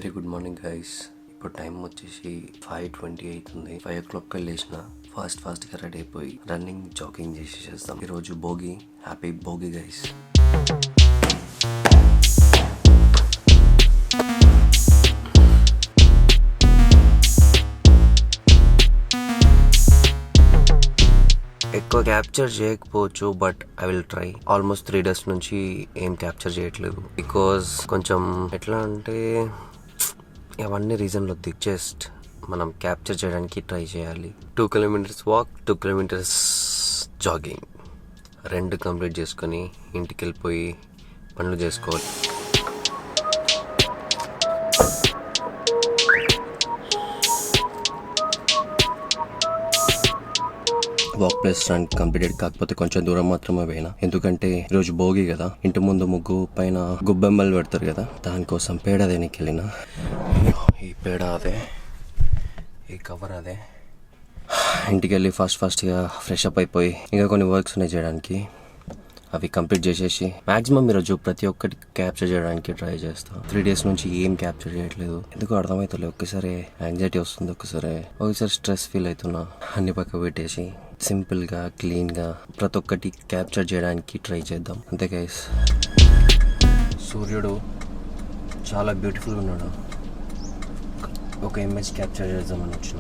Very good morning guys. ఇప్పుడు time వచ్చేసి 5:20 అవుతుంది. 5 o'clock లేచిన ఫాస్ట్గా రెడీ అయిపోయి రన్నింగ్ జాగింగ్ చేసేసేస్తాం. ఈరోజు భోగి. Happy Bhogi guys. ఎక్కువ క్యాప్చర్ చేయకపోవచ్చు, but I will try. Almost 3 days నుంచి ఏం క్యాప్చర్ చేయట్లేదు. బికాజ్ కొంచెం ఎట్లా అంటే అవన్నీ రీజన్లు వద్దు. జస్ట్ మనం క్యాప్చర్ చేయడానికి ట్రై చేయాలి. 2 kilometers walk, 2 kilometers jogging, 2 complete చేసుకొని ఇంటికి వెళ్ళిపోయి పనులు చేసుకోవాలి. Walk place run completed. కాకపోతే కొంచెం దూరం మాత్రమే పోయినా, ఎందుకంటే ఈరోజు భోగి కదా. ఇంటి ముందు ముగ్గు పైన గుబ్బెమ్మలు పెడతారు కదా, దానికోసం పేడ దేనికి వెళ్ళిన. ఈ పేడ అదే, ఈ కవర్ అదే. ఇంటికి వెళ్ళి ఫాస్ట్గా ఫ్రెష్ అప్ అయిపోయి ఇంకా కొన్ని వర్క్స్ ఉన్నాయి చేయడానికి, అవి కంప్లీట్ చేసేసి మాక్సిమం ఈరోజు ప్రతి ఒక్కటి క్యాప్చర్ చేయడానికి ట్రై చేస్తాను. 3 days నుంచి ఏం క్యాప్చర్ చేయట్లేదు. ఎందుకు అర్థమవుతలేదు. ఒక్కసారి యాంగ్జైటీ వస్తుంది, ఒకసారి స్ట్రెస్ ఫీల్ అవుతున్నా. అన్ని పక్క పెట్టేసి సింపుల్గా క్లీన్గా ప్రతి ఒక్కటి క్యాప్చర్ చేయడానికి ట్రై చేద్దాం. అంతే గైస్. సూర్యుడు చాలా బ్యూటిఫుల్గా ఉన్నాడు. ఒక ఇమేజ్ క్యాప్చర్ చేద్దామని వచ్చిన.